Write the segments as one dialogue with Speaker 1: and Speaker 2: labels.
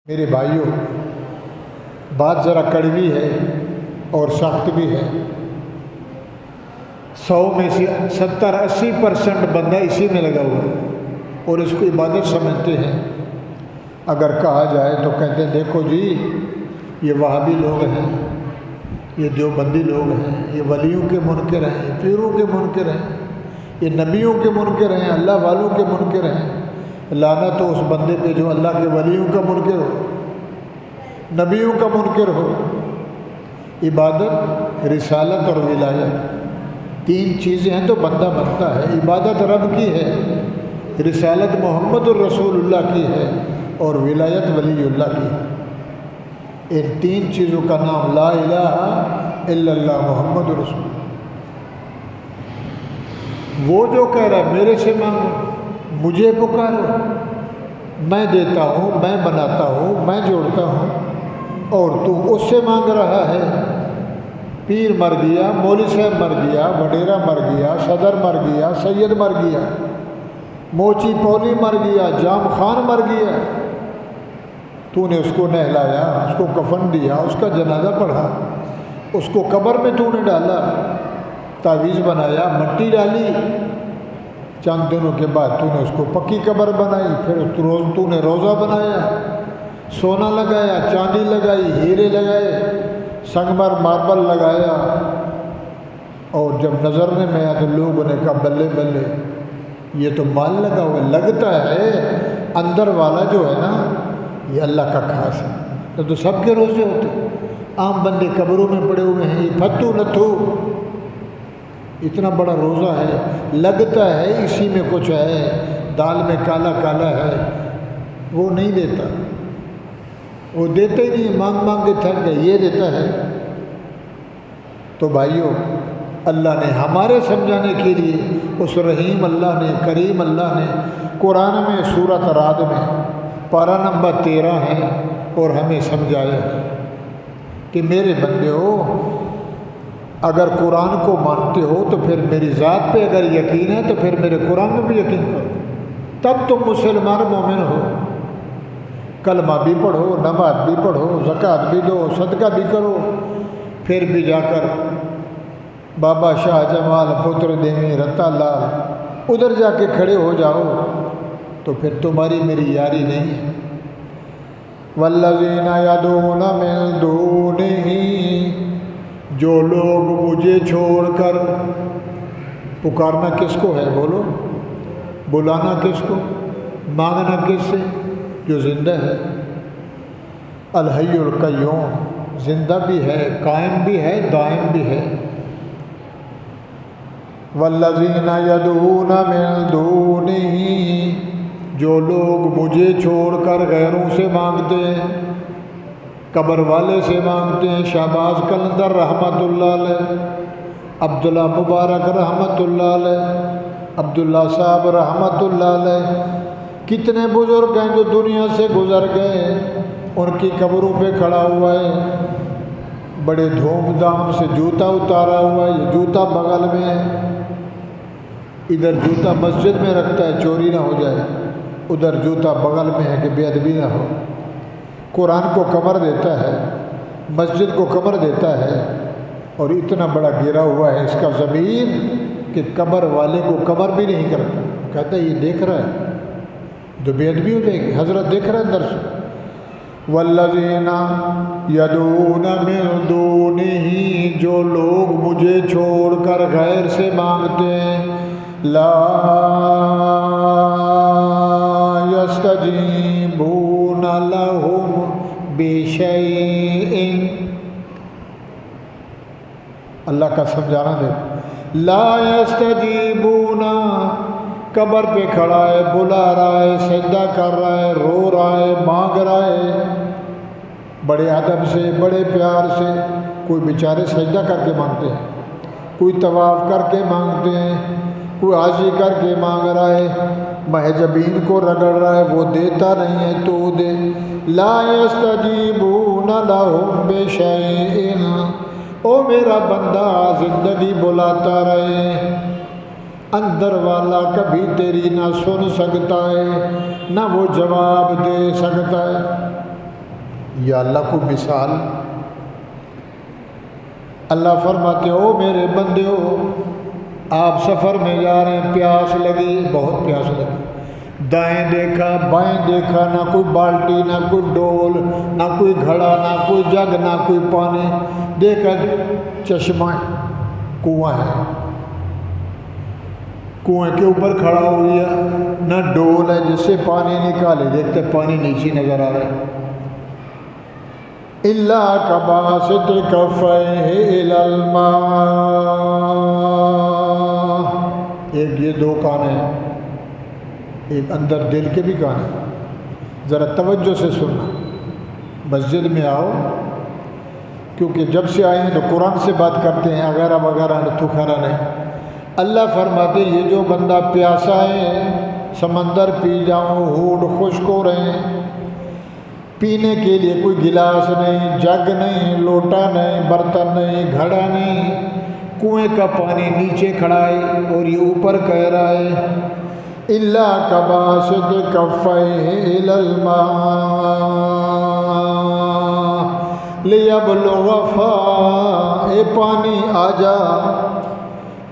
Speaker 1: میرے بھائیوں، بات ذرا کڑوی ہے اور سخت بھی ہے۔ 100 میں سے 70-80% بندہ اسی میں لگا ہوا ہے اور اس کو عبادت سمجھتے ہیں۔ اگر کہا جائے تو کہتے ہیں دیکھو جی، یہ وہابی لوگ ہیں، یہ دیوبندی لوگ ہیں، یہ ولیوں کے منکر ہیں، یہ پیروں کے منکر ہیں، یہ نبیوں کے منکر ہیں، اللہ والوں کے منکر ہیں۔ لعنت تو اس بندے پہ جو اللہ کے ولیوں کا منکر ہو، نبیوں کا منکر ہو۔ عبادت، رسالت اور ولایت، 3 چیزیں ہیں تو بندہ بنتا ہے۔ عبادت رب کی ہے، رسالت محمد الرسول اللہ کی ہے اور ولایت ولی اللہ کی ہے۔ ان 3 چیزوں کا نام لا الہ الا اللہ محمد رسول اللہ۔ وہ جو کہہ رہا ہے میرے سے مانگو، مجھے پکارو، میں دیتا ہوں، میں بناتا ہوں، میں جوڑتا ہوں، اور تو اس سے مانگ رہا ہے۔ پیر مر گیا، مولوی صاحب مر گیا، وڈیرا مر گیا، صدر مر گیا، سید مر گیا، موچی پولی مر گیا، جام خان مر گیا، تو نے اس کو نہلایا، اس کو کفن دیا، اس کا جنازہ پڑھا، اس کو قبر میں تو نے ڈالا، تعویذ بنایا، مٹی ڈالی، چند دنوں کے بعد تو نے اس کو پکی قبر بنائی، پھر تو نے روزہ بنایا، سونا لگایا، چاندی لگائی، ہیرے لگائے، سنگمر ماربل لگایا، اور جب نظرنے میں آیا تو لوگوں نے کہا بلے بلے، یہ تو مال لگا ہوا ہے، لگتا ہے اندر والا جو ہے نا یہ اللہ کا خاص ہے۔ تو سب کے روزے ہوتے، عام بندے قبروں میں پڑے ہوئے ہیں، یہ پھتو نتھو اتنا بڑا روزہ ہے، لگتا ہے اسی میں کچھ ہے، دال میں کالا کالا ہے، وہ نہیں دیتا، وہ دیتے ہی نہیں، مانگ مانگ کے تھک گئے، یہ دیتا ہے۔ تو بھائیوں، اللہ نے ہمارے سمجھانے کے لیے، اس رحیم اللہ نے، کریم اللہ نے قرآن میں سورۃ رعد میں پارہ نمبر 13 ہے اور ہمیں سمجھایا ہے کہ میرے بندے ہو، اگر قرآن کو مانتے ہو تو پھر میری ذات پہ اگر یقین ہے تو پھر میرے قرآن میں بھی یقین کرو، تب تم مسلمان مومن ہو۔ کلمہ بھی پڑھو، نماز بھی پڑھو، زکوٰۃ بھی دو، صدقہ بھی کرو، پھر بھی جا کر بابا شاہ جمال، پتر دیوی، رتا لال ادھر جا کے کھڑے ہو جاؤ تو پھر تمہاری میری یاری نہیں ہے۔ والذین یدعون من دونہ، جو لوگ مجھے چھوڑ کر، پکارنا کس کو ہے بولو، بلانا کس کو، مانگنا کس سے؟ جو زندہ ہے، الحی القیوم، زندہ بھی ہے، قائم بھی ہے، دائم بھی ہے۔ والذین یدعون من دونہ، جو لوگ مجھے چھوڑ کر غیروں سے مانگتے ہیں، قبر والے سے مانگتے ہیں، شہباز قلندر رحمۃ اللہ علیہ، عبداللہ مبارک رحمۃ اللہ علیہ، عبداللہ صاحب رحمۃ اللہ علیہ، کتنے بزرگ ہیں جو دنیا سے گزر گئے، ان کی قبروں پہ کھڑا ہوا ہے، بڑے دھوم دھام سے جوتا اتارا ہوا ہے، یہ جوتا بغل میں ہے، ادھر جوتا مسجد میں رکھتا ہے چوری نہ ہو جائے، ادھر جوتا بغل میں ہے کہ بے ادبی نہ ہو، قرآن کو کمر دیتا ہے، مسجد کو کمر دیتا ہے، اور اتنا بڑا گرا ہوا ہے اس کا ضمیر کہ قبر والے کو کمر بھی نہیں کرتا، کہتا ہے یہ دیکھ رہا ہے تو بے ادبی ہو جائے گی، حضرت دیکھ رہا ہے اندر سے۔ والذین یدعون من دونہ، جو لوگ مجھے چھوڑ کر غیر سے مانگتے ہیں، لا یستجیبون لہم بشیء، اللہ کا سمجھانا دے، لا یستجیبون، قبر پہ کھڑا ہے، بلا رہا ہے، سجدہ کر رہا ہے، رو رہا ہے، مانگ رہا ہے، بڑے ادب سے، بڑے پیار سے، کوئی بیچارے سجدہ کر کے مانگتے ہیں، کوئی طواف کر کے مانگتے ہیں، کوئی حاجی کر کے مانگ رہا ہے، محجبین کو رگڑ رہا ہے، وہ دیتا نہیں ہے تو دے۔ لا یستجیبون لہم بشیء، او میرا بندہ زندگی بلاتا رہے، اندر والا کبھی تیری نہ سن سکتا ہے، نہ وہ جواب دے سکتا ہے۔ یا اللہ کو مثال؟ اللہ فرماتے ہو میرے بندے ہو، آپ سفر میں جا رہے ہیں، پیاس لگی، بہت پیاس لگی، دائیں دیکھا بائیں دیکھا، نہ کوئی بالٹی نہ کوئی ڈول نہ کوئی گھڑا نہ کوئی جگ نہ کوئی پانی، دیکھا چشمہ کنواں ہے، کنویں کے اوپر کھڑا ہو گیا، نہ ڈول ہے جس سے پانی نکالے، دیکھتے پانی نیچے نظر آ رہا ہے۔ اللہ کباسط کفیہ الی الماء، ایک یہ دو کان ہیں، ایک اندر دل کے بھی کان ہیں، ذرا توجہ سے سننا۔ مسجد میں آؤ، کیونکہ جب سے آئے ہیں تو قرآن سے بات کرتے ہیں، وغیرہ وغیرہ تو خیرہ نہیں۔ اللہ فرماتے یہ جو بندہ پیاسا ہے، سمندر پی جاؤں، ہونٹ خشک ہو رہے ہیں، پینے کے لیے کوئی گلاس نہیں، جگ نہیں، لوٹا نہیں، برتن نہیں، گھڑا نہیں، کنویں کا پانی نیچے کھڑا ہے اور یہ اوپر کہہ رہا ہے اللہ کباسط کفیہ الی الماء لیبلغ فاہ، اے پانی آ جا،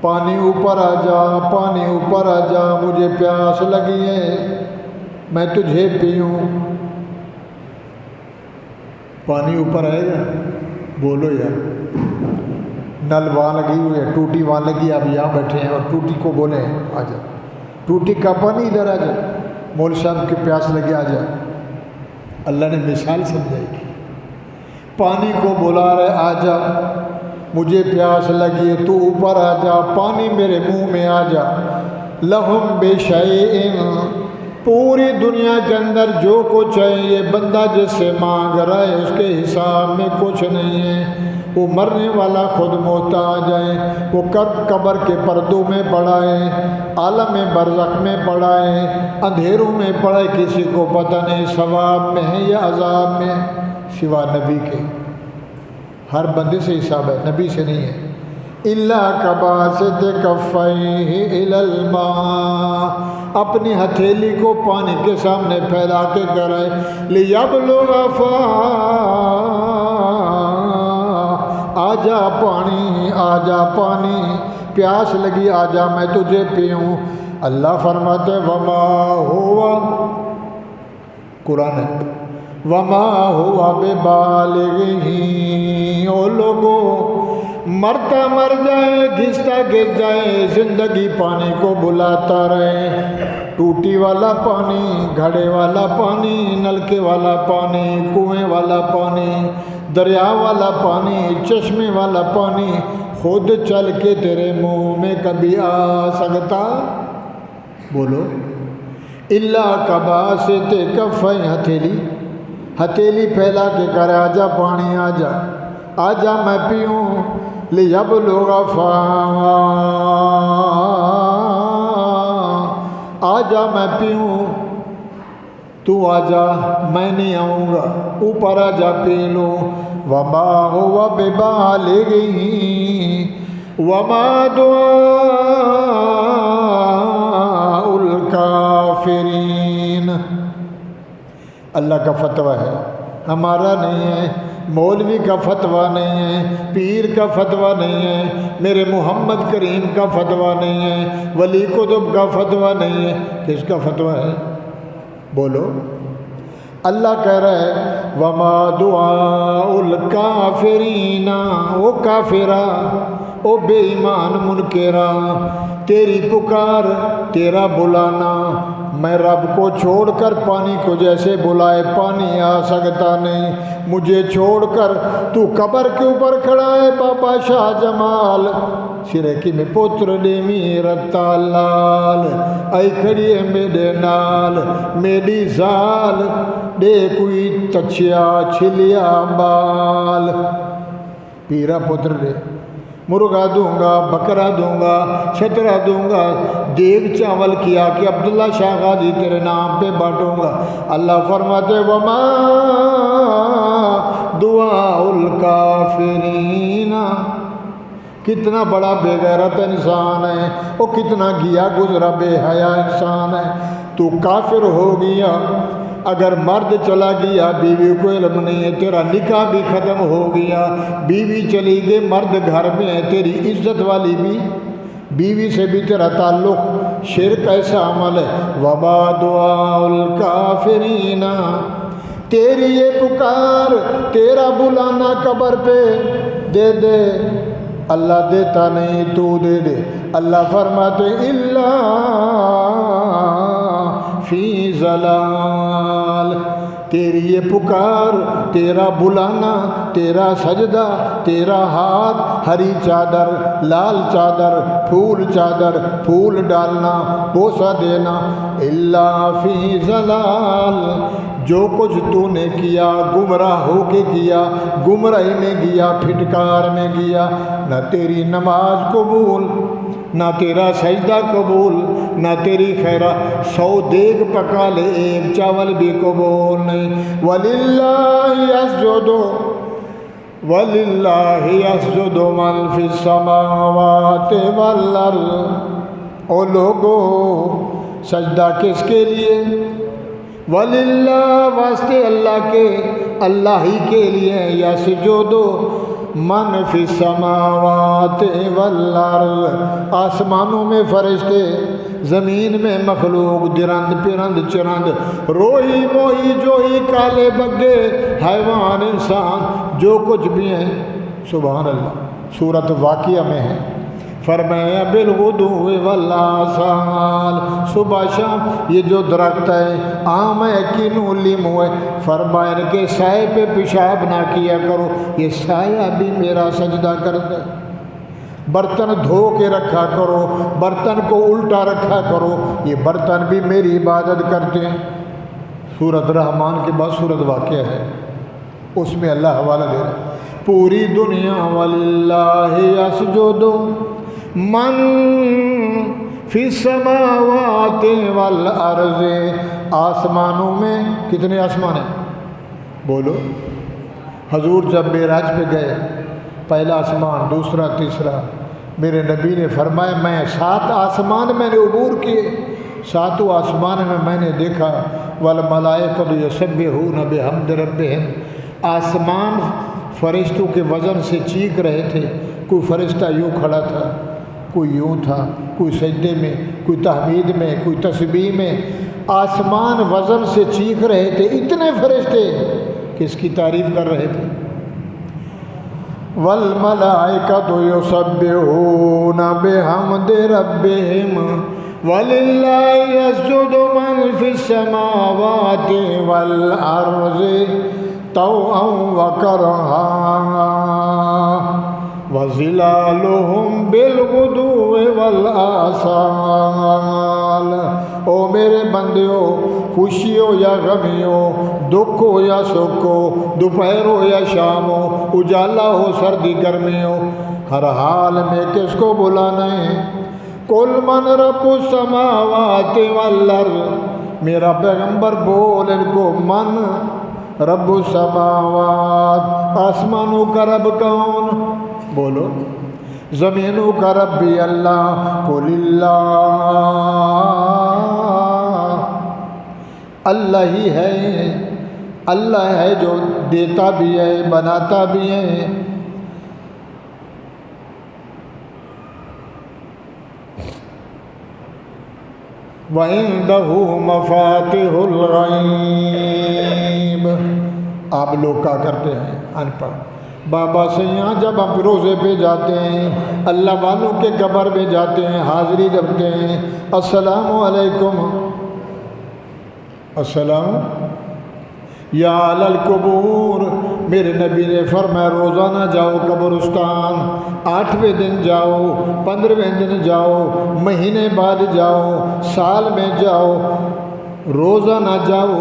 Speaker 1: پانی اوپر آ جا، پانی اوپر آ جا، مجھے پیاس لگی ہے، میں تجھے پیوں۔ پانی اوپر آئے گا؟ بولو یار، نل وہاں لگی ہوئی ہے، ٹوٹی وہاں لگی، آپ یہاں بیٹھے ہیں اور ٹوٹی کو بولے آ جا، ٹوٹی کا پانی ادھر آ جا، مول صاحب کی پیاس لگے آ جا۔ اللہ نے مثال سمجھائی، پانی کو بلا رہے آ جا، مجھے پیاس لگی ہے، تو اوپر آ جا، پانی میرے منہ میں آ جا۔ لہم بشیء، پوری دنیا کے اندر جو کچھ ہے یہ بندہ جس سے مانگ رہا ہے اس کے حساب میں کچھ نہیں ہے، وہ مرنے والا خود محتاج ہے، وہ قبر کے پردوں میں پڑا ہے، عالم برزخ میں پڑا ہے، اندھیروں میں پڑا ہے، کسی کو پتہ نہیں ثواب میں ہے یا عذاب میں، سوا نبی کے۔ ہر بندے سے حساب ہے، نبی سے نہیں ہے۔ اللہ کباسط کفیہ الی الماء، اپنی ہتھیلی کو پانی کے سامنے پھیلا کے کرے، لیبلغ فاہ، آ جا پانی، آ جا پانی، پیاس لگی آ جا، میں تجھے پیوں۔ اللہ فرماتے وما ہوا، قرآن ہے، وما ہوا ببالغہ، او لوگوں مرتا مر جائے، گھستا گر جائے، زندگی پانی کو بلاتا رہے، ٹوٹی والا پانی، گھڑے والا پانی، نلکے والا پانی، کنویں والا پانی، دریا والا پانی، چشمے والا پانی خود چل کے تیرے منہ میں کبھی آ سکتا؟ بولو اللہ کباسط کفیہ، ہتھیلی پھیلا کے کرے آ جا پانی، آ جا، آ جا میں پیوں، لیبلغ فاہ، آ جا میں پیوں، تو آ جا میں نہیں آؤں گا، اوپر آ جا پی لوں۔ وما ہوا ببالغہ وما دعاء الکافرین، اللہ کا فتویٰ ہے، ہمارا نہیں ہے، مولوی کا فتویٰ نہیں ہے، پیر کا فتویٰ نہیں ہے، میرے محمد کریم کا فتویٰ نہیں ہے، ولی قطب کا فتویٰ نہیں ہے، کس کا فتویٰ ہے؟ بولو۔ اللہ کہہ رہا ہے وما دعاء الکافرین، او کافرہ، او بے ایمان منکرہ، تیری پکار، تیرا بلانا، میں رب کو چھوڑ کر پانی کو جیسے بلائے پانی آ سکتا نہیں، مجھے چھوڑ کر تو قبر کے اوپر کھڑا ہے بابا شاہ جمال، سرکی میں پتر دے میرتا لال، اے کھڑی ہے میرے نال میری زال، دے کوئی تچیا چھلیا بال، پیرا پتر دے، مرغا دوں گا، بکرا دوں گا، چھترا دوں گا، دیگ چاول کیا کہ عبداللہ شاہ غازی تیرے نام پہ بانٹوں گا۔ اللہ فرماتے وما دعاء الکافرین، کتنا بڑا بے غیرت انسان ہے، وہ کتنا گیا گزرا بے حیا انسان ہے، تو کافر ہو گیا، اگر مرد چلا گیا بیوی کو علم نہیں ہے تیرا نکاح بھی ختم ہو گیا، بیوی چلی گئی مرد گھر میں ہے تیری عزت والی بھی بیوی سے بھی تیرا تعلق، شرک ایسا عمل ہے۔ وما دعاء الکافرین، تیری یہ پکار تیرا بلانا قبر پہ دے دے، اللہ دیتا نہیں تو دے دے۔ اللہ فرماتے الا فی ضلال، تیری یہ پکار تیرا بلانا تیرا سجدہ تیرا ہاتھ، ہری چادر لال چادر پھول چادر پھول ڈالنا بوسہ دینا، الا فی ضلال، جو کچھ تو نے کیا گمراہ ہو کے کیا، گمراہی میں گیا پھٹکار میں گیا، نہ تیری نماز قبول نہ تیرا سجدہ قبول نہ تیری خیرہ، 100 دیگ پکا لے ایک چاول بھی قبول نہیں۔ وَلِلَّهِ يَسْجُدُ وَلِلَّهِ يَسْجُدُ مَن فِي السَّمَاوَاتِ وَالْأَرْضِ، او لوگو سجدہ کس کے لیے؟ وَلِلَّهِ، واسطے اللہ کے، اللہ ہی کے لیے، یسجد من فی السماوات والارض، آسمانوں میں فرشتے، زمین میں مخلوق، درند پرند چرند، روئی موئی جوئی کالے بگے، حیوان انسان جو کچھ بھی ہیں، سبحان اللہ۔ سورۃ واقعہ میں ہے، فرمایا بالغدو والآصال، صبح شام یہ جو درخت ہے آم ہے کنو لیمو ہے، فرمایا کہ سائے پہ پیشاب نہ کیا کرو، یہ سایہ بھی میرا سجدہ کرتا ہے۔ برتن دھو کے رکھا کرو، برتن کو الٹا رکھا کرو، یہ برتن بھی میری عبادت کرتے ہیں۔ سورۃ رحمان کے بعد سورۃ واقعہ ہے، اس میں اللہ حوالہ دے رہا ہے پوری دنیا وَلِلَّهِ يَسْجُدُ من فی السماوات والارض، آسمانوں میں کتنے آسمان ہیں بولو؟ حضور جب معراج پہ گئے، پہلا آسمان دوسرا تیسرا، میرے نبی نے فرمایا میں 7 آسمان میں نے عبور کیے، 7 آسمان میں نے دیکھا والملائکۃ یسبحون بحمد ربہم، آسمان فرشتوں کے وزن سے چیخ رہے تھے، کوئی فرشتہ یوں کھڑا تھا، کوئی یوں تھا، کوئی سجدے میں، کوئی تحمید میں، کوئی تسبیح میں، آسمان وزن سے چیخ رہے تھے، اتنے فرشتے کس کی تعریف کر رہے تھے۔ والملائکۃ یسبحون بحمد ربہم وللہ یسجد من فی السماوات والارض طوعا وکرہا وَظِلَالُهُمْ بِالْغُدُوِّ وَالْآصَالِ، او میرے بندیو، خوشی ہو یا غمی ہو، دکھ ہو یا سکھ ہو، دوپہر ہو یا شام ہو، اجالا ہو سردی گرمی ہو، ہر حال میں کس کو بلانا ہے؟ قُلْ مَنْ رَبُّ السَّمَاوَاتِ وَالْأَرْضِ، میرا پیغمبر بول ان کو، من رب السماوات، آسمانوں کا رب کون؟ بولو۔ زمینوں کا رب بھی اللہ، قل اللہ، اللہ ہی ہے، اللہ ہے جو دیتا بھی ہے بناتا بھی ہے۔ وَعِندَهُ مَفَاتِحُ الْغَيْبِ، آپ لوگ کیا کرتے ہیں ان پڑھ بابا سے یہاں جب ہم روزے پہ جاتے ہیں، اللہ والوں کے قبر میں جاتے ہیں، حاضری رکھتے ہیں، السلام علیکم، السلام یا علی القبور، میرے نبی نے فرمایا روزانہ جاؤ قبرستان، 8ویں دن جاؤ، 15ویں دن جاؤ، مہینے بعد جاؤ، سال میں جاؤ، روزانہ جاؤ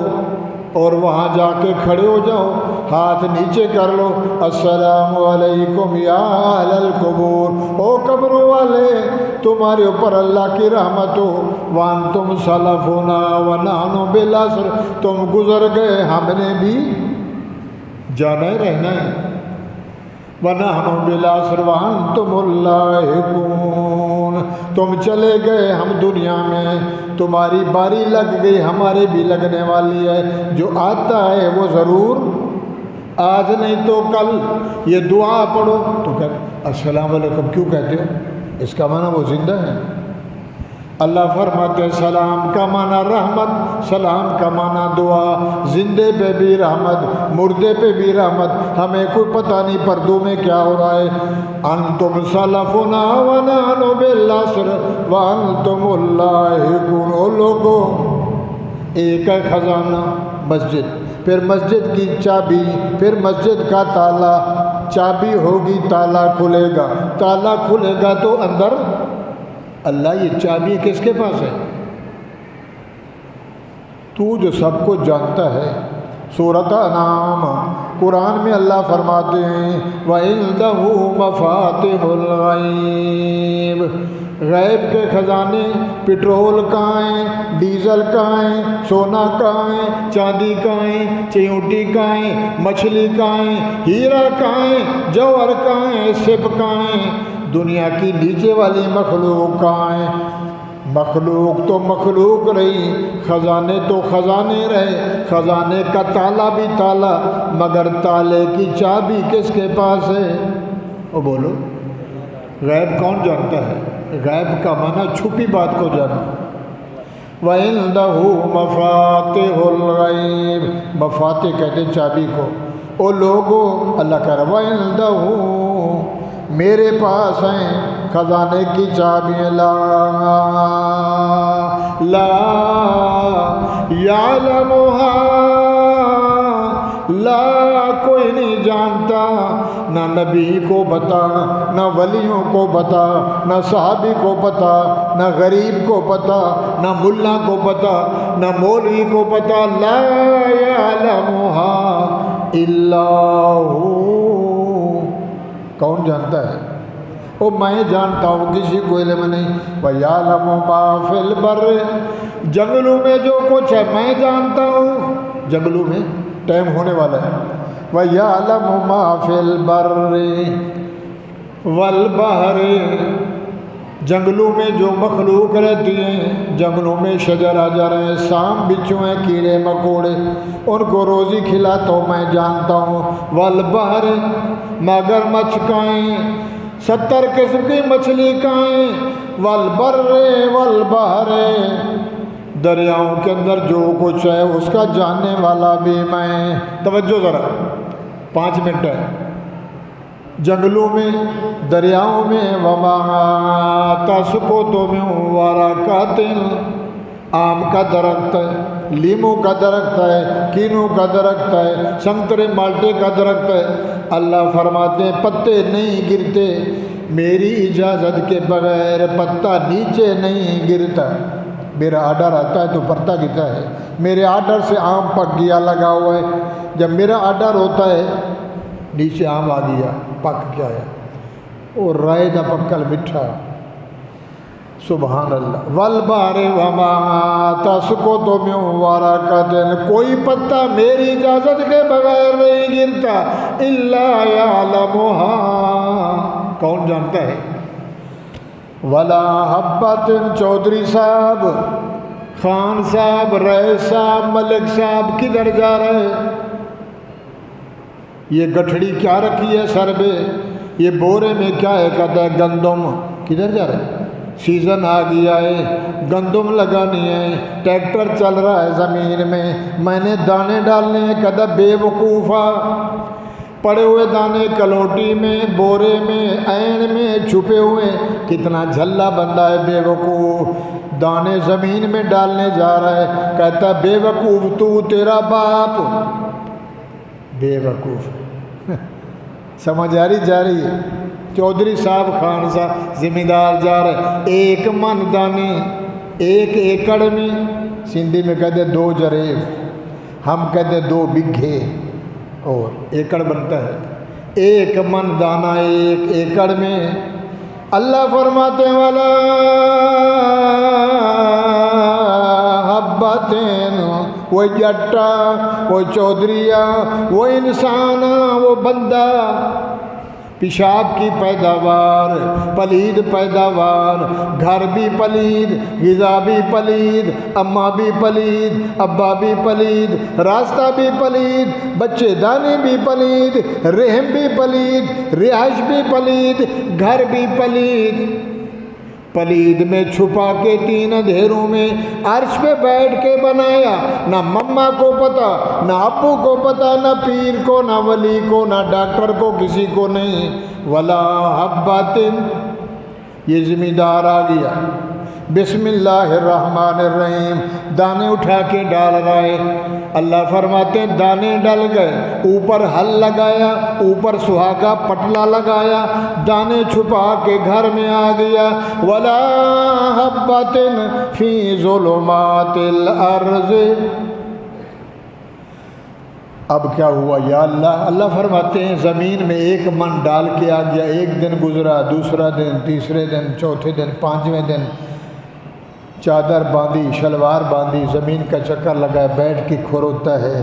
Speaker 1: اور وہاں جا کے کھڑے ہو جاؤ، ہاتھ نیچے کر لو، السلام علیکم یا اہل القبور، او قبروں والے تمہارے اوپر اللہ کی رحمت ہو، وانتم سلفنا ونحن بالعصر، تم گزر گئے ہم نے بھی جانا ہے رہنا ہے، ونحن بالعصر وانتم اللاحقون، تم چلے گئے ہم دنیا میں، تمہاری باری لگ گئی ہمارے بھی لگنے والی ہے، جو آتا ہے وہ ضرور آج نہیں تو کل، یہ دعا پڑھو تو کہتے السلام علیکم کیوں کہتے ہو؟ اس کا معنی وہ زندہ ہے۔ اللہ فرماتے ہیں سلام کا معنی رحمت، سلام کا معنی دعا، زندے پہ بھی رحمت، مردے پہ بھی رحمت، ہمیں کوئی پتہ نہیں پردوں میں کیا ہو رہا ہے۔ انتم سلفنا ونحن بالعصر وانتم اللاحقون۔ او لوگو، ایک ہے خزانہ مسجد، پھر مسجد کی چابی، پھر مسجد کا تالا، چابی ہوگی تالا کھلے گا، تالا کھلے گا تو اندر اللہ۔ یہ چابی کس کے پاس ہے؟ تو جو سب کو جانتا ہے۔ سورۃ انعام قرآن میں اللہ فرماتے ہیں وَعِندَهُ مَفَاتِحُ الْغَيْبِ، غیب کے خزانے، پٹرول کہاں ہیں، ڈیزل کہاں ہیں، سونا کہاں ہے، چاندی کہاں ہے، چیونٹی کہاں ہے، مچھلی کہاں ہے، ہیرا کہاں ہے، جوہر کہاں ہے، سب کہاں ہے، دنیا کی نیچے والی مخلوق کہاں ہے؟ مخلوق تو مخلوق رہی، خزانے تو خزانے رہے، خزانے کا تالا بھی تالا، مگر تالے کی چابی کس کے پاس ہے؟ وہ بولو، غیب کون جانتا ہے؟ غیب کا معنی چھپی بات کو جانا۔ وَعِندَهُ مَفَاتِحُ الْغَيْبِ، مفاتح کہتے ہیں چابی کو۔ او لوگو، اللہ کہہ رہا وَعِندَهُ، میرے پاس ہیں خزانے کی چابیاں، لا یعلمها، لا کوئی نہیں جانتا، نہ نبی کو پتا، نہ ولیوں کو پتا، نہ صحابی کو پتا، نہ غریب کو پتا، نہ ملا کو پتا، نہ مولوی کو پتا، لا یعلمها الا هو۔ کون جانتا ہے؟ وہ میں جانتا ہوں، کسی کو علم نہیں۔ وَيَعْلَمُ مَا فِي الْبَرِّ، جنگلوں میں جو کچھ ہے میں جانتا ہوں، جنگلوں میں ٹائم ہونے والا ہے۔ وَيَعْلَمُ مَا فِي الْبَرِّ وَالْبَحْرِ، جنگلوں میں جو مخلوق رہتی ہیں، جنگلوں میں شجر اجر ہیں، سام بچھو ہیں، کیڑے مکوڑے، ان کو روزی کھلاتا ہوں میں جانتا ہوں۔ والبحر، مگر مچھ کائیں، 70 قسم کی مچھلی کائیں۔ والبر والبحر، دریاؤں کے اندر جو کچھ ہے اس کا جاننے والا بھی میں۔ توجہ ذرا، 5 منٹ ہے۔ جنگلوں میں، دریاؤں میں، وما تسقط من ورقۃ، آم کا درخت ہے، لیموں کا درخت ہے، کینو کا درخت ہے، سنترے مالٹے کا درخت ہے، اللہ فرماتے ہیں پتے نہیں گرتے میری اجازت کے بغیر، پتا نیچے نہیں گرتا، میرا آرڈر آتا ہے تو پتا گرتا ہے۔ میرے آرڈر سے آم پک گیا لگا ہوا ہے، جب میرا آرڈر ہوتا ہے نیچے آم آ گیا، پک گیا ہے، اور رائے دا پکل مٹھا، سبحان اللہ۔ والبحر وما تسقط من ورقۃ، کوئی پتا میری اجازت کے بغیر نہیں گرتا، الا یعلمها، کون جانتا ہے؟ ولا حبۃ، چودھری صاحب، خان صاحب، رئیس صاحب، ملک صاحب کدھر جا رہے؟ یہ گٹھڑی کیا رکھی ہے سر پہ؟ یہ بورے میں کیا ہے؟ کہتا ہے گندم۔ کدھر جا رہے؟ سیزن آ گیا ہے، گندم لگانی ہے، ٹریکٹر چل رہا ہے زمین میں نے دانے ڈالنے ہیں۔ کہتا بے وقوفا، پڑے ہوئے دانے کلوٹی میں، بورے میں، عین میں چھپے ہوئے، کتنا جھلا بندہ ہے بے وقوف، دانے زمین میں ڈالنے جا رہا ہے۔ کہتا بے وقوف تو، تیرا باپ بے وقوف۔ سمجھ آ رہی جا رہی ہے؟ چودھری صاحب، خان صاحب، ذمہ دار جا رہے، 1 من دانے 1 ایکڑ میں، سندھی میں کہتے 2 جریب، ہم کہتے 2 بگھے، اور ایکڑ بنتا ہے 1 من دانہ 1 ایکڑ میں۔ اللہ فرماتے والا حبتین، وہ جٹا، وہ چودھریا، وہ انسان، وہ بندہ، پیشاب کی پیداوار، پلید پیداوار، گھر بھی پلید، غذا بھی پلید، اماں بھی پلید، ابا بھی پلید، راستہ بھی پلید، بچے دانے بھی پلید، رحم بھی پلید، رہائش بھی پلید، گھر بھی پلید۔ پلید میں چھپا کے 3 اندھیروں میں عرش پہ بیٹھ کے بنایا، نہ مما کو پتا، نہ ابو کو پتا، نہ پیر کو، نہ ولی کو، نہ ڈاکٹر کو، کسی کو نہیں۔ ولا حبۃ، یہ زمیندار آ گیا، بسم اللہ الرحمن الرحیم، دانے اٹھا کے ڈال رہا ہے۔ اللہ فرماتے ہیں دانے ڈل گئے، اوپر ہل لگایا، اوپر سہاگا پٹلا لگایا، دانے چھپا کے گھر میں آ گیا۔ ولا حبۃ فی ظلمات الارض، اب کیا ہوا یا اللہ؟ اللہ فرماتے ہیں زمین میں 1 من ڈال کے آ گیا، 1 دن گزرا، دوسرا دن، تیسرے دن، چوتھے دن، 5ویں دن چادر باندھی، شلوار باندھی، زمین کا چکر لگا، بیٹھ کے کھروتا ہے۔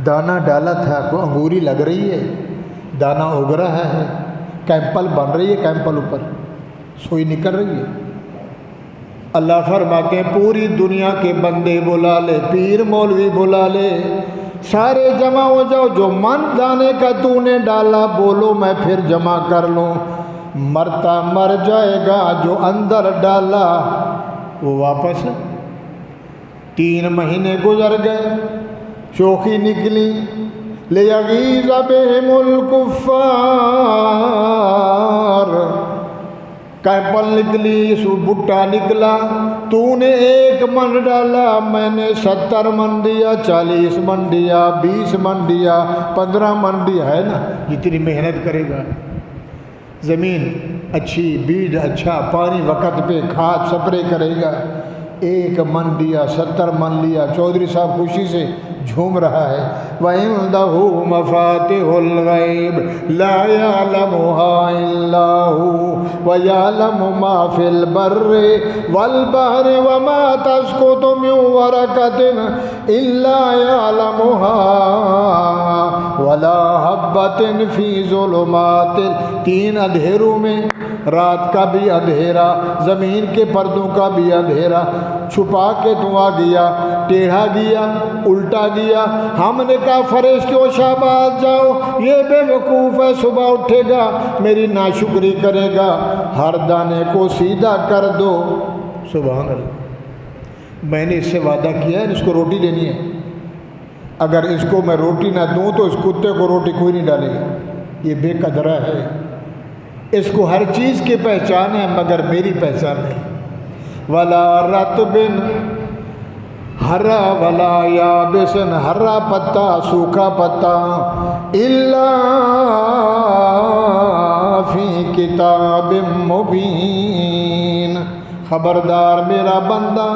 Speaker 1: دانہ ڈالا تھا، کوئی انگوری لگ رہی ہے، دانہ اگ رہا ہے، کیمپل بن رہی ہے، کیمپل اوپر سوئی نکل رہی ہے۔ اللہ فرماتے ہیں پوری دنیا کے بندے بلا لے، پیر مولوی بلا لے، سارے جمع ہو جاؤ، جو من دانے کا تو نے ڈالا بولو میں پھر جمع کر لوں۔ مرتا مر جائے گا جو اندر ڈالا وہ واپس۔ 3 مہینے گزر گئے، شوخی نکلی، لیغیظ بہم الکفار، کیمپل نکلی، سو بھٹا نکلا، تو نے 1 من ڈالا، میں نے 70 من دیا، 40 من دیا، 20 من دیا، 15 من دیا، ہے نا؟ جتنی محنت کرے گا، زمین اچھی، بیج اچھا، پانی وقت پہ، کھاد سپرے کرے گا، 1 من دیا، 70 من لیا۔ چودھری صاحب خوشی سے جھوم رہا ہے۔ وَعِندَهُ مَفَاتِحُ الْغَيْبِ لَا يَعْلَمُهَا إِلَّا هُوَ وَيَعْلَمُ مَا فِي الْبَرِّ وَالْبَحْرِ وَمَا تَسْقُطُ مِنْ وَرَقَةٍ إِلَّا يَعْلَمُهَا وَلَا حَبَّةٍ فِي ظُلُمَاتِ، 3 اندھیروں میں، رات کا بھی اندھیرا، زمین کے پردوں کا بھی اندھیرا، چھپا کے تو آ گیا، ٹیڑھا گیا، الٹا گیا۔ ہم نے کہا فرشتوں شاباش جاؤ، یہ بے وقوف ہے، صبح اٹھے گا میری ناشکری کرے گا، ہر دانے کو سیدھا کر دو۔ سبحان اللہ، میں نے اس سے وعدہ کیا ہے اس کو روٹی دینی ہے، اگر اس کو میں روٹی نہ دوں تو اس کتے کو روٹی کوئی نہیں ڈالے گا، یہ بے قدرہ ہے، اس کو ہر چیز کی پہچان ہے مگر میری پہچان نہیں۔ ولا رطب ہرا ولا یابس، ہرا پتا سوکھا پتا، الا فی کتاب مبین، خبردار میرا بندہ،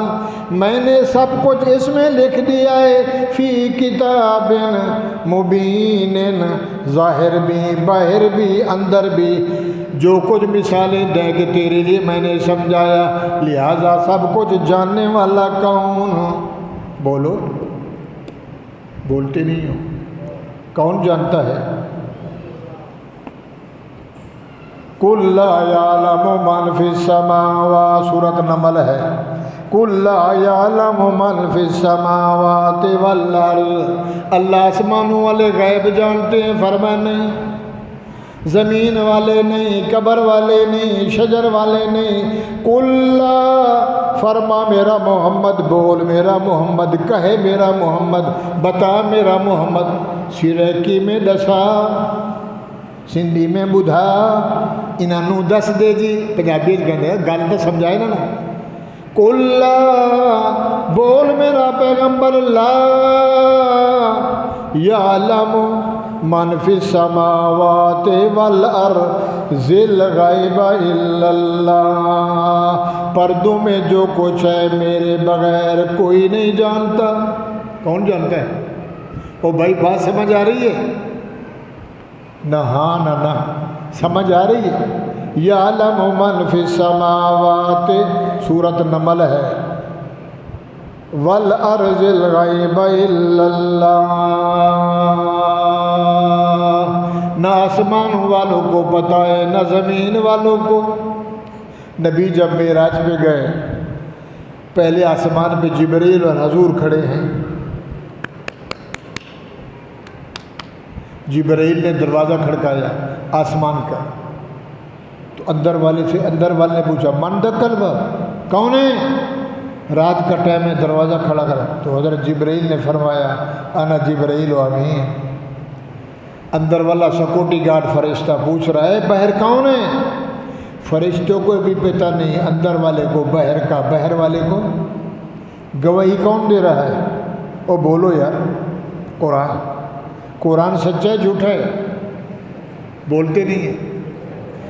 Speaker 1: میں نے سب کچھ اس میں لکھ دیا ہے، فی کتاب مبین، ظاہر بھی باہر بھی اندر بھی، جو کچھ مثالیں دیں کہ تیرے لیے میں نے سمجھایا، لہذا سب کچھ جاننے والا کون؟ بولو، بولتے نہیں ہو، کون جانتا ہے؟ قُلْ لَا يَعْلَمُ مَنْ فِي السَّمَاوَاتِ، سورۃ نمل ہے، قُلْ لَا يَعْلَمُ مَنْ فِي السَّمَاوَاتِ وَالْأَرْضِ، اللہ آسمانوں والے غیب جانتے ہیں، فرمایا نہیں، زمین والے نہیں، قبر والے نہیں، شجر والے نہیں۔ قُلْ لَا، فرما میرا محمد، بول میرا محمد، کہے میرا محمد، بتا میرا محمد، سرکی میں دسا، سندھی میں بدھا، انہوں دس دے جی، پنجابی کہتے ہیں گل تو سمجھائے نا۔ قُلْ لَا، بول میرا پیغمبر، لا یعلم من فی السماوات والارض الغیب الا اللہ، پردوں میں جو کچھ ہے میرے بغیر کوئی نہیں جانتا۔ کون جانتا ہے؟ او بھائی بات سمجھ آ رہی ہے؟ نہ ہاں نہ نہ، سمجھ آ رہی ہے؟ یعلم من فی السماوات، سورۃ نمل ہے، والارض الغیب الا اللہ، نہ آسمان والوں کو پتہ ہے نہ زمین والوں کو۔ نبی جب معراج پہ گئے، پہلے آسمان پہ جبریل اور حضور کھڑے ہیں۔ جبریل نے دروازہ کھڑکایا آسمان کا، تو اندر والے نے پوچھا من دخل باب، کون ہے؟ رات کا ٹائم ہے، دروازہ کھڑا کرا۔ تو حضرت جبریل نے فرمایا انا جبریل و امین۔ اندر والا سیکورٹی گارڈ فرشتہ پوچھ رہا ہے باہر کون ہے؟ فرشتوں کو بھی پتہ نہیں، اندر والے کو باہر کا، باہر والے کو گواہی کون دے رہا ہے؟ او بولو یار، قرآن سچا ہے جھوٹا ہے؟ بولتے نہیں ہیں۔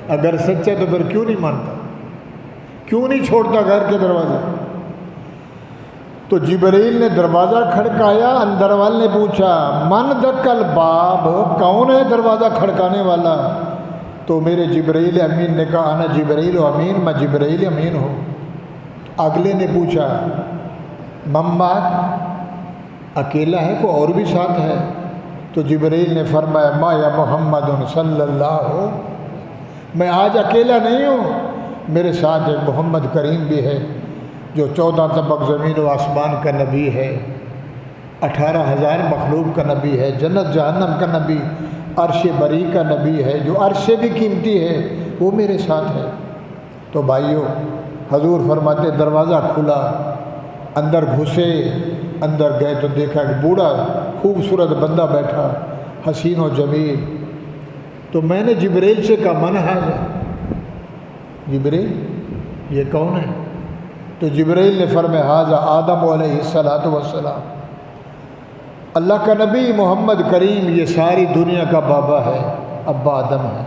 Speaker 1: اگر سچا تو پھر کیوں نہیں مانتا، کیوں نہیں چھوڑتا گھر کے دروازے؟ تو جبریل نے دروازہ کھڑکایا، اندر والے نے پوچھا من دخل باب، کون ہے دروازہ کھڑکانے والا؟ تو میرے جبریل امین نے کہا انا جبریل و امین، میں جبریل امین ہوں۔ اگلے نے پوچھا ممباد، اکیلا ہے کوئی اور بھی ساتھ ہے؟ تو جبریل نے فرمایا ما یا محمد صلی اللہ، میں آج اکیلا نہیں ہوں، میرے ساتھ ایک محمد کریم بھی ہے جو 14 طبق زمین و آسمان کا نبی ہے، 18,000 مخلوق کا نبی ہے، جنت جہنم کا نبی، عرش بری کا نبی ہے، جو عرش سے بھی قیمتی ہے، وہ میرے ساتھ ہے۔ تو بھائیو، حضور فرماتے دروازہ کھلا، اندر گھسے، اندر گئے تو دیکھا کہ بوڑھا خوبصورت بندہ بیٹھا، حسین و جمیل۔ تو میں نے جبریل سے کہا من ھذا، جبریل یہ کون ہے؟ تو جبریل نے فرمایا ھذا آدم علیہ الصلوۃ والسلام، اللہ کا نبی محمد کریم، یہ ساری دنیا کا بابا ہے، ابا آدم ہے۔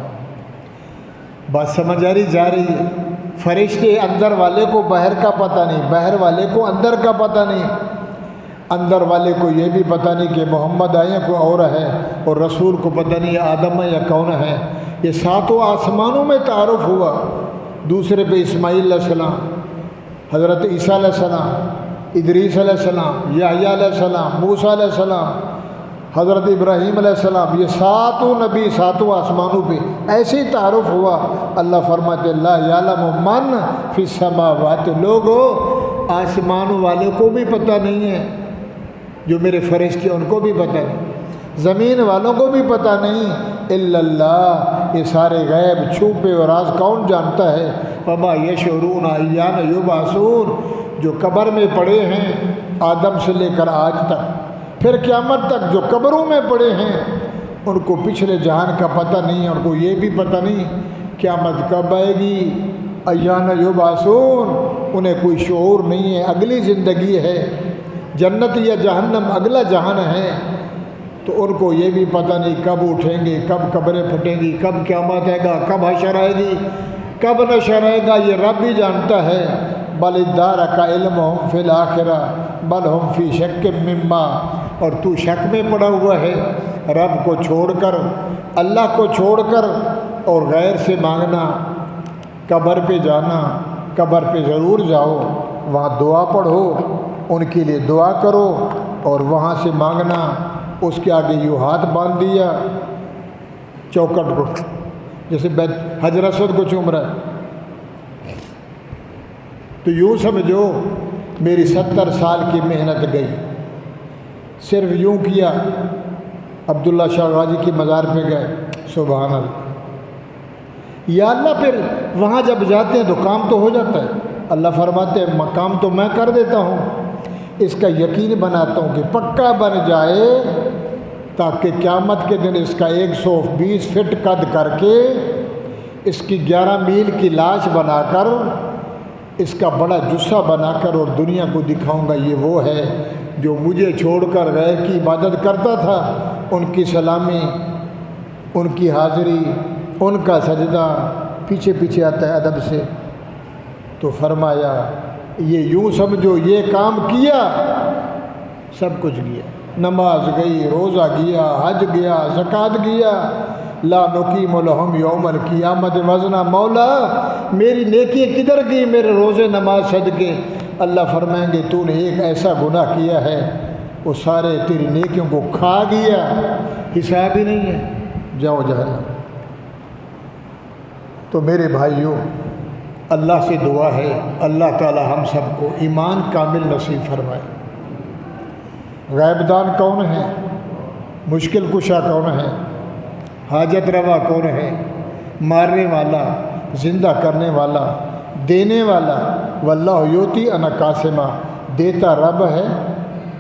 Speaker 1: بات سمجھ آ رہی جا رہی ہے؟ فرشتے اندر والے کو باہر کا پتہ نہیں، باہر والے کو اندر کا پتہ نہیں، اندر والے کو یہ بھی پتہ نہیں کہ محمد آئے کوئی اور ہے، اور رسول کو پتہ نہیں آدم ہے یا کون ہے۔ یہ ساتوں آسمانوں میں تعارف ہوا، دوسرے پہ اسماعیل علیہ السلام، حضرت عیسیٰ علیہ السلام، ادریس علیہ السلام، یحییٰ علیہ السلام، موسیٰ علیہ السلام، حضرت ابراہیم علیہ السلام، یہ ساتوں نبی ساتوں آسمانوں پہ ایسے ہی تعارف ہوا۔ اللہ فرماتے لا یعلم من فی السماوات، لوگو آسمانوں والے کو بھی پتہ نہیں ہے، جو میرے فرشتے ان کو بھی پتہ نہیں، زمین والوں کو بھی پتہ نہیں، الا اللہ، یہ سارے غیب چھپے اور راز کون جانتا ہے؟ وما یشعرون ایان یبعثون، جو قبر میں پڑے ہیں آدم سے لے کر آج تک، پھر قیامت تک جو قبروں میں پڑے ہیں ان کو پچھلے جہان کا پتہ نہیں ہے، ان کو یہ بھی پتہ نہیں قیامت کب آئے گی، ایان یبعثون، انہیں کوئی شعور نہیں ہے، اگلی زندگی ہے، جنت یا جہنم اگلا جہان ہے، تو ان کو یہ بھی پتہ نہیں کب اٹھیں گے، کب قبریں پھٹیں گی، کب قیامت آئے گا، کب حشر آئے گی، کب نشر آئے گا، یہ رب ہی جانتا ہے۔ بل ادارک علمہم فی الآخرہ بل ہم فی شک مما، اور تو شک میں پڑا ہوا ہے، رب کو چھوڑ کر، اللہ کو چھوڑ کر اور غیر سے مانگنا۔ قبر پہ جانا، قبر پہ ضرور جاؤ، وہاں دعا پڑھو، ان کے لیے دعا کرو، اور وہاں سے مانگنا۔ اس کے آگے یوں ہاتھ باندھ دیا چوکٹ کو، جیسے حجر اسود کو چوم رہا ہے، تو یوں سمجھو میری 70 سال کی محنت گئی، صرف یوں کیا۔ عبداللہ شاہ غازی کی مزار پہ گئے، سبحان اللہ، یا اللہ، پھر وہاں جب جاتے ہیں تو کام تو ہو جاتا ہے، اللہ فرماتے ہیں مقام تو میں کر دیتا ہوں، اس کا یقین بناتا ہوں کہ پکا بن جائے، تاکہ قیامت کے دن اس کا 120 فٹ قد کر کے، اس کی 11 میل کی لاش بنا کر، اس کا بڑا جثہ بنا کر، اور دنیا کو دکھاؤں گا یہ وہ ہے جو مجھے چھوڑ کر غیر کی عبادت کرتا تھا۔ ان کی سلامی، ان کی حاضری، ان کا سجدہ پیچھے پیچھے آتا ہے ادب سے۔ تو فرمایا یہ یوں سمجھو یہ کام کیا، سب کچھ گیا، نماز گئی، روزہ گیا، حج گیا، زکوٰۃ گیا، لا نقیم لہم یوم القیامت وزنا، مولا میری نیکی کدھر گئی میرے روزے نماز صدقے؟ اللہ فرمائیں گے تو نے ایک ایسا گناہ کیا ہے وہ سارے تیری نیکیوں کو کھا گیا، حساب ہی نہیں ہے۔ جاؤ جہنم۔ تو میرے بھائیوں، اللہ سے دعا ہے اللہ تعالی ہم سب کو ایمان کامل نصیب فرمائے۔ غیب دان کون ہے؟ مشکل کشا کون ہے؟ حاجت روا کون ہے؟ مارنے والا، زندہ کرنے والا، دینے والا۔ واللہ یؤتی انا قاسمہ، دیتا رب ہے،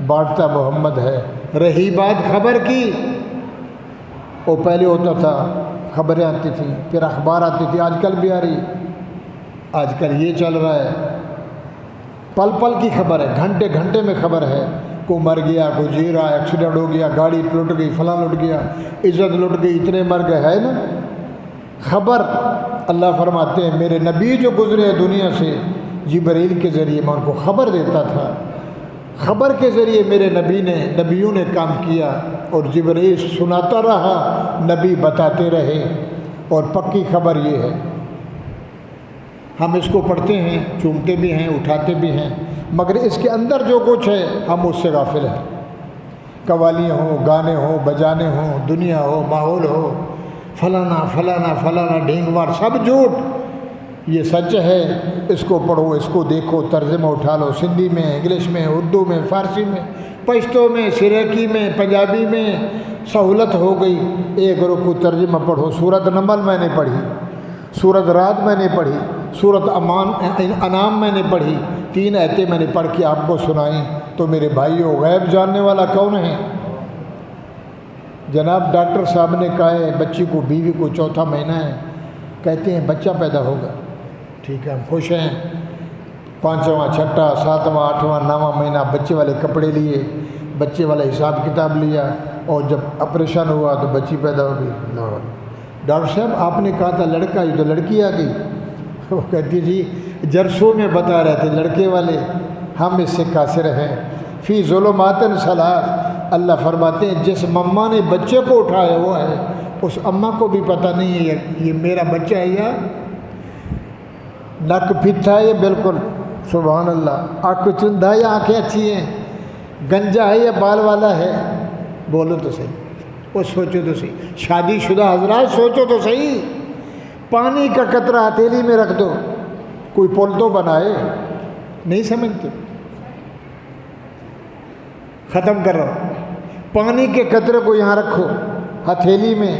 Speaker 1: بانٹتا محمد ہے۔ رہی بات خبر کی، وہ پہلے ہوتا تھا خبریں آتی تھیں، پھر اخبار آتی تھی، آج کل بھی آ رہی، آج کل یہ چل رہا ہے، پل پل کی خبر ہے، گھنٹے گھنٹے میں خبر ہے، کوئی مر گیا، کوئی جی رہا، ایکسیڈنٹ ہو گیا، گاڑی لٹ گئی، فلاں لٹ گیا، عزت لٹ گئی، اتنے مر گئے، ہے نا خبر۔ اللہ فرماتے ہیں میرے نبی جو گزرے دنیا سے جبرائیل کے ذریعے میں ان کو خبر دیتا تھا، خبر کے ذریعے میرے نبیوں نے کام کیا، اور جبرائیل سناتا رہا، نبی بتاتے رہے، اور پکی خبر یہ ہے۔ ہم اس کو پڑھتے ہیں، چومتے بھی ہیں، اٹھاتے بھی ہیں، مگر اس کے اندر جو کچھ ہے ہم اس سے غافل ہیں۔ قوالیاں ہوں، گانے ہوں، بجانے ہوں، دنیا ہو، ماحول ہو، فلانا فلانا فلانا ڈھینگوار، سب جھوٹ۔ یہ سچ ہے، اس کو پڑھو، اس کو دیکھو، ترجمہ اٹھا لو، سندھی میں، انگلش میں، اردو میں، فارسی میں، پشتو میں، سریکی میں، پنجابی میں، سہولت ہو گئی۔ ایک رکوع ترجمہ پڑھو۔ سورۃ نمل میں نے پڑھی، سورۃ رعد میں نے پڑھی، سورۃ انعام میں نے پڑھی، 3 آیتیں میں نے پڑھ کے آپ کو سنائیں۔ تو میرے بھائیوں، غیب جاننے والا کون ہے؟ جناب ڈاکٹر صاحب نے کہا ہے بچی کو، بیوی کو 4تھا مہینہ ہے، کہتے ہیں بچہ پیدا ہوگا، ٹھیک ہے ہم خوش ہیں، 5واں 6واں 7واں 8واں 9واں مہینہ بچے والے کپڑے لیے، بچے والا حساب کتاب لیا، اور جب آپریشن ہوا تو بچی پیدا ہو گئی۔ ڈاکٹر صاحب آپ نے کہا تھا لڑکا، یہ تو لڑکی آ گئی۔ وہ کہتی جی جرسوں میں بتا رہے تھے لڑکے والے، ہم اس سے قاصر ہیں۔ فی ظلمات ثلاث، اللہ فرماتے ہیں جس مما نے بچے کو اٹھایا ہوا ہے اس اماں کو بھی پتہ نہیں ہے یہ میرا بچہ ہے یا نک پھٹا ہے، یہ بالکل سبحان اللہ، آنکھ چندھا ہے یا آنکھیں اچھی ہیں، گنجا ہے یا بال والا ہے، بولو تو صحیح، وہ سوچو تو صحیح۔ شادی شدہ حضرات سوچو تو صحیح، پانی کا قطرہ ہتھیلی میں رکھ دو، کوئی پل تو بنائے، نہیں سمجھتے؟ ختم کر رہا ہوں، پانی کے قطرے کو یہاں رکھو ہتھیلی میں۔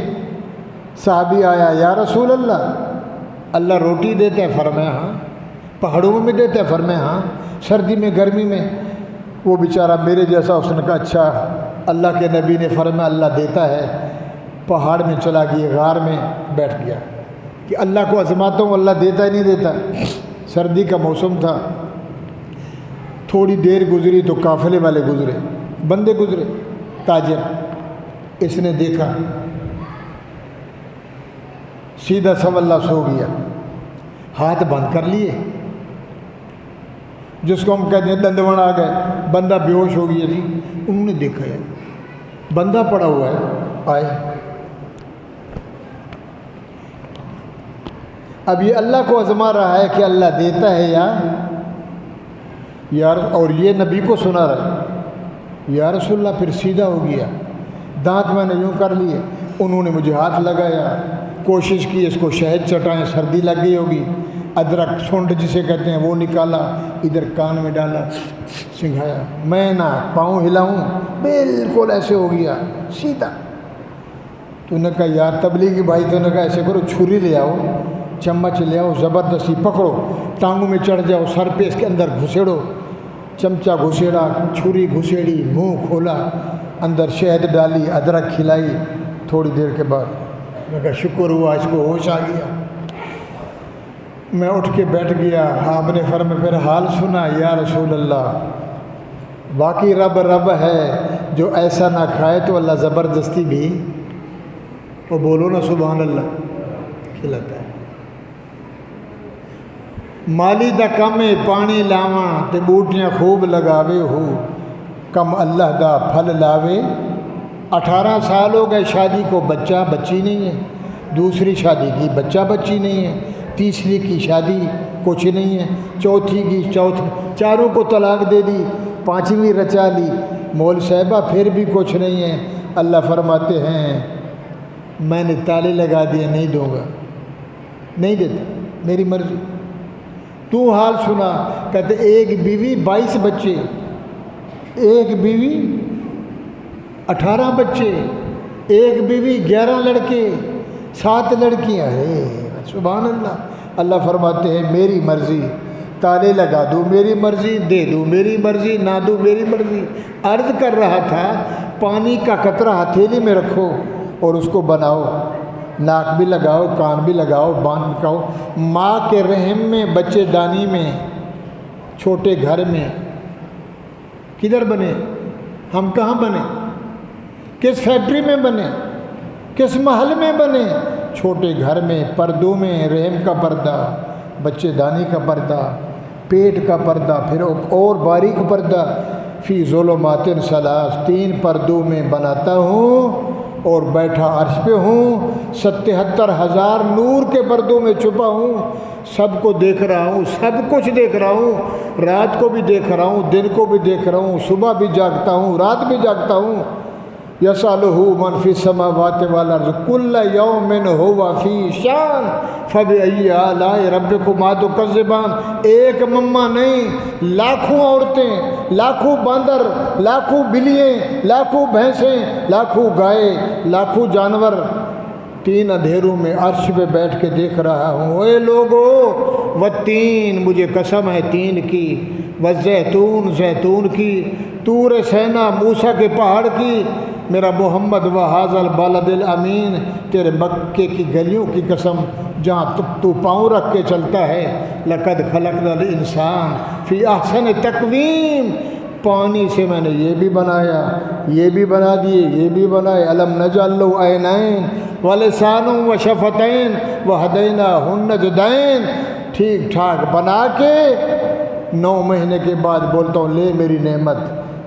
Speaker 1: صحابی آیا، یا رسول اللہ روٹی دیتا ہے؟ فرمایا ہاں۔ پہاڑوں میں دیتا ہے؟ فرمایا ہاں۔ سردی میں گرمی میں؟ وہ بیچارہ میرے جیسا، اس نے کہا اچھا۔ اللہ کے نبی نے فرمایا اللہ دیتا ہے۔ پہاڑ میں چلا گیا، غار میں بیٹھ گیا کہ اللہ کو آزماتا ہوں، اللہ دیتا ہی نہیں دیتا۔ سردی کا موسم تھا، تھوڑی دیر گزری تو قافلے والے گزرے، بندے گزرے، تاجر۔ اس نے دیکھا، سیدھا سواللہ سو گیا، ہاتھ بند کر لیے، جس کو ہم کہتے ہیں دندوڑ آ گئے، بندہ بے ہوش ہو گیا جی۔ انہوں نے دیکھا ہے بندہ پڑا ہوا ہے، آئے۔ اب یہ اللہ کو آزما رہا ہے کہ اللہ دیتا ہے یا یار، اور یہ نبی کو سنا رہا ہے، یا رسول اللہ۔ پھر سیدھا ہو گیا، دانت میں نے یوں کر لیے، انہوں نے مجھے ہاتھ لگایا، کوشش کی اس کو شہد چٹائیں، سردی لگ گئی ہوگی، ادرک سونڈ جسے کہتے ہیں وہ نکالا، ادھر کان میں ڈالا، سنگھایا، میں نہ پاؤں ہلاؤں، بالکل ایسے ہو گیا سیدھا۔ تو نے کہا یار تبلیغی بھائی، تو نے کہا ایسے کرو، چھری لے آؤ، چمچ لے آؤ، زبردستی پکڑو، ٹانگوں میں چڑھ جاؤ، سر پہ اس کے اندر گھسیڑو، چمچہ گھسیڑا، چھری گھسیڑی، منہ کھولا، اندر شہد ڈالی، ادرک کھلائی۔ تھوڑی دیر کے بعد میں کہا شکر ہوا اس کو ہوش آ گیا۔ میں اٹھ کے بیٹھ گیا، آپ نے فرمایا پھر حال سنا؟ یا رسول اللہ، باقی رب ہے، جو ایسا نہ کھائے تو اللہ زبردستی بھی، وہ بولو نا سبحان اللہ، کھلاتا ہے۔ مالی دا کم ہے پانی لاواں تے بوٹیاں خوب لگاوے ہو، کم اللہ دا پھل لاوے۔ 18 سال ہو گئے شادی کو، بچہ بچی نہیں ہے، دوسری شادی کی بچہ بچی نہیں ہے، تیسری کی شادی کچھ نہیں ہے، چوتھی کی چاروں کو طلاق دے دی، 5ویں رچا لی، مول صاحبہ پھر بھی کچھ نہیں ہے۔ اللہ فرماتے ہیں میں نے تالے لگا دیے، نہیں دوں گا، نہیں دیتا، میری مرضی۔ تو حال سنا، کہتے ایک بیوی 22 بچے، ایک بیوی 18 بچے، ایک بیوی 11 لڑکے، 7 لڑکیاں، سبحان اللہ۔ اللہ فرماتے ہیں میری مرضی، تالے لگا دوں میری مرضی، دے دوں میری مرضی، نہ دوں میری مرضی۔ عرض کر رہا تھا پانی کا قطرہ ہتھیلی میں رکھو اور اس کو بناؤ، ناک بھی لگاؤ، کان بھی لگاؤ، باندھ کھاؤ۔ ماں کے رحم میں، بچے دانی میں، چھوٹے گھر میں کدھر بنے؟ ہم کہاں بنے؟ کس فیکٹری میں بنے؟ کس محل میں بنے؟ چھوٹے گھر میں، پردوں میں، رحم کا پردہ، بچے دانی کا پردہ، پیٹ کا پردہ، پھر اور باریک پردہ، فی ظلمات ثلاث، 3 پردوں میں بناتا ہوں اور بیٹھا عرش پہ ہوں، 77,000 نور کے پردوں میں چھپا ہوں، سب کو دیکھ رہا ہوں، سب کچھ دیکھ رہا ہوں، رات کو بھی دیکھ رہا ہوں، دن کو بھی دیکھ رہا ہوں، صبح بھی جاگتا ہوں، رات بھی جاگتا ہوں۔ یسألہ من فی السماوات والارض کل یوم ہوا فی شان فبأی آلاء ربکما تکذبان۔ ایک مما نہیں، لاکھوں عورتیں، لاکھوں باندر، لاکھوں بلییں، لاکھوں بھینسیں، لاکھوں گائے، لاکھوں جانور 3 اندھیروں میں عرش پہ بیٹھ کے دیکھ رہا ہوں۔ اے لوگو، والتین، مجھے قسم ہے تین کی، والزیتون، زیتون کی، طور سینا، موسیٰ کے پہاڑ کی، میرا محمد وہذا البلد الامین، تیرے مکے کی گلیوں کی قسم جہاں تو پاؤں رکھ کے چلتا ہے۔ لقد خلقنا الانسان فی احسن تقویم، پانی سے میں نے یہ بھی بنایا، یہ بھی بنا دیے، یہ بھی بنائے۔ الم نجعل لہ عینین ولسانا وشفتین وہدیناہ النجدین، ٹھیک ٹھاک بنا کے 9 مہینے کے بعد بولتا ہوں لے میری نعمت،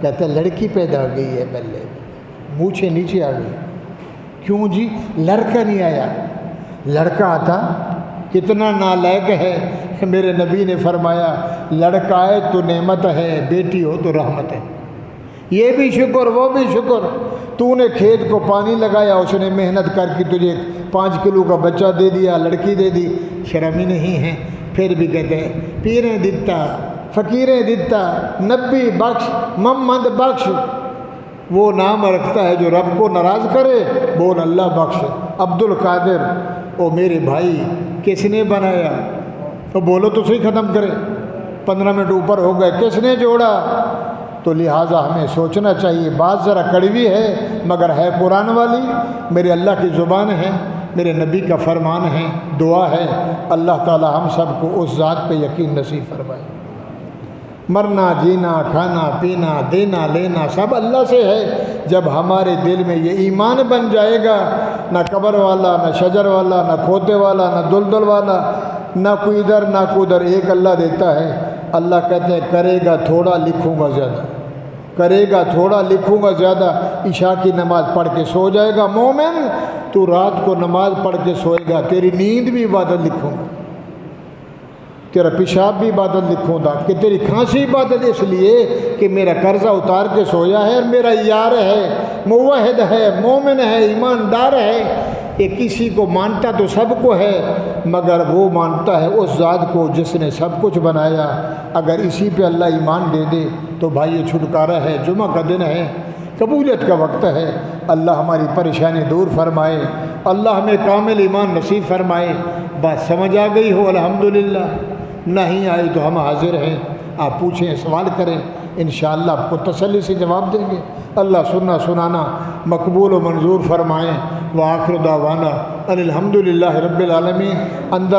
Speaker 1: کہتا ہے لڑکی پیدا ہو گئی ہے، بلے مونچھیں نیچے آ گئی۔ کیوں جی؟ لڑکا نہیں آیا، لڑکا آتا کتنا نالائق ہے۔ میرے نبی نے فرمایا لڑکا آئے تو نعمت ہے، بیٹی ہو تو رحمت ہے، یہ بھی شکر وہ بھی شکر۔ تو نے کھیت کو پانی لگایا، اس نے محنت کر کے تجھے 5 کلو کا بچہ دے دیا، لڑکی دے دی، شرم ہی نہیں ہے۔ پھر بھی کہتے ہیں پیریں دتا، فقیریں دتا، نبی بخش، محمد بخش۔ وہ نام رکھتا ہے جو رب کو ناراض کرے، بول اللہ بخش۔ عبد القادر، او میرے بھائی کس نے بنایا؟ تو بولو تو صحیح ختم کرے، 15 منٹ اوپر ہو گئے، کس نے جوڑا؟ تو لہٰذا ہمیں سوچنا چاہیے، بات ذرا کڑوی ہے مگر ہے قرآن والی، میرے اللہ کی زبان ہے، میرے نبی کا فرمان ہے، دعا ہے، اللہ تعالی ہم سب کو اس ذات پہ یقین نصیب فرمائے۔ مرنا، جینا، کھانا، پینا، دینا، لینا سب اللہ سے ہے۔ جب ہمارے دل میں یہ ایمان بن جائے گا، نہ قبر والا، نہ شجر والا، نہ کھوتے والا، نہ دلدل والا، نہ کوئی ادھر نہ کوئی ادھر، ایک اللہ دیتا ہے۔ اللہ کہتے ہیں کرے گا تھوڑا لکھوں گا زیادہ، کرے گا تھوڑا لکھوں گا زیادہ۔ عشاء کی نماز پڑھ کے سو جائے گا مومن، تو رات کو نماز پڑھ کے سوئے گا، تیری نیند بھی عبادت لکھوں گا، تیرا پیشاب بھی عبادت لکھوں گا، کہ تیری کھانسی عبادت، اس لیے کہ میرا قرضہ اتار کے سویا ہے، میرا یار ہے، موحد ہے، مومن ہے، ایماندار ہے۔ یہ کسی کو مانتا تو سب کو ہے، مگر وہ مانتا ہے اس ذات کو جس نے سب کچھ بنایا۔ اگر اسی پہ اللہ ایمان دے دے تو بھائی یہ چھٹکارا ہے، جمعہ کا دن ہے، قبولیت کا وقت ہے۔ اللہ ہماری پریشانی دور فرمائے، اللہ ہمیں کامل ایمان نصیب فرمائے۔ بات سمجھ آ گئی ہو الحمدللہ، نہیں آئی تو ہم حاضر ہیں، آپ پوچھیں، سوال کریں، انشاءاللہ آپ کو تسلی سے جواب دیں گے۔ اللہ سننا سنانا مقبول و منظور فرمائیں۔ وآخر دعوانا ان الحمدللہ رب العالمین۔ اندر